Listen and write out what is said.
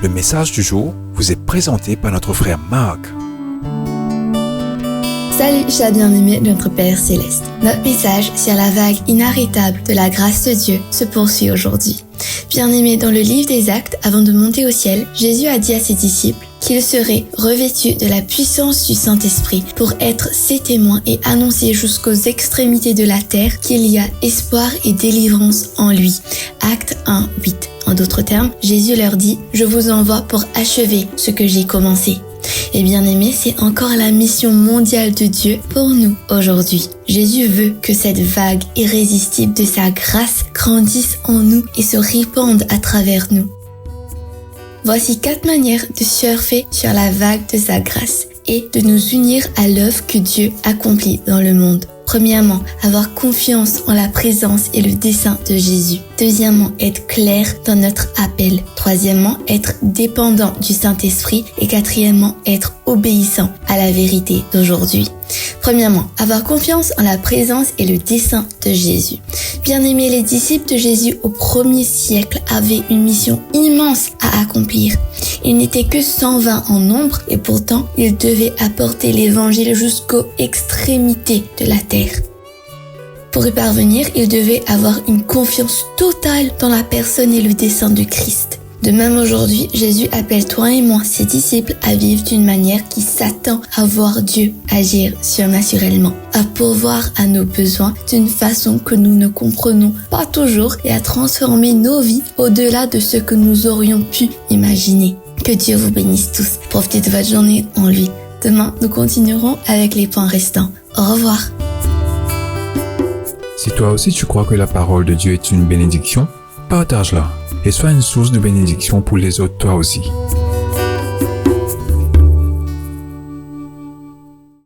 Le message du jour vous est présenté par notre frère Marc. Salut, chers bien-aimés de notre Père Céleste. Notre message sur la vague inarrêtable de la grâce de Dieu se poursuit aujourd'hui. Bien-aimés, dans le livre des Actes, avant de monter au ciel, Jésus a dit à ses disciples qu'ils seraient revêtus de la puissance du Saint-Esprit pour être ses témoins et annoncer jusqu'aux extrémités de la terre qu'il y a espoir et délivrance en lui. Actes 1, 8. En d'autres termes, Jésus leur dit « Je vous envoie pour achever ce que j'ai commencé ». Et bien aimé, c'est encore la mission mondiale de Dieu pour nous aujourd'hui. Jésus veut que cette vague irrésistible de sa grâce grandisse en nous et se répande à travers nous. Voici 4 manières de surfer sur la vague de sa grâce et de nous unir à l'œuvre que Dieu accomplit dans le monde. Premièrement, avoir confiance en la présence et le dessein de Jésus. Deuxièmement, être clair dans notre appel. Troisièmement, être dépendant du Saint-Esprit. Et quatrièmement, être obéissant à la vérité d'aujourd'hui. Premièrement, avoir confiance en la présence et le dessein de Jésus. Bien-aimés, les disciples de Jésus au 1er siècle avaient une mission immense à accomplir. Ils n'étaient que 120 en nombre et pourtant, ils devaient apporter l'évangile jusqu'aux extrémités de la terre. Pour y parvenir, ils devaient avoir une confiance totale dans la personne et le dessein de Christ. De même aujourd'hui, Jésus appelle toi et moi, ses disciples, à vivre d'une manière qui s'attend à voir Dieu agir surnaturellement, à pourvoir à nos besoins d'une façon que nous ne comprenons pas toujours et à transformer nos vies au-delà de ce que nous aurions pu imaginer. Que Dieu vous bénisse tous. Profitez de votre journée en lui. Demain, nous continuerons avec les points restants. Au revoir. Si toi aussi tu crois que la parole de Dieu est une bénédiction, partage-la et sois une source de bénédiction pour les autres toi aussi.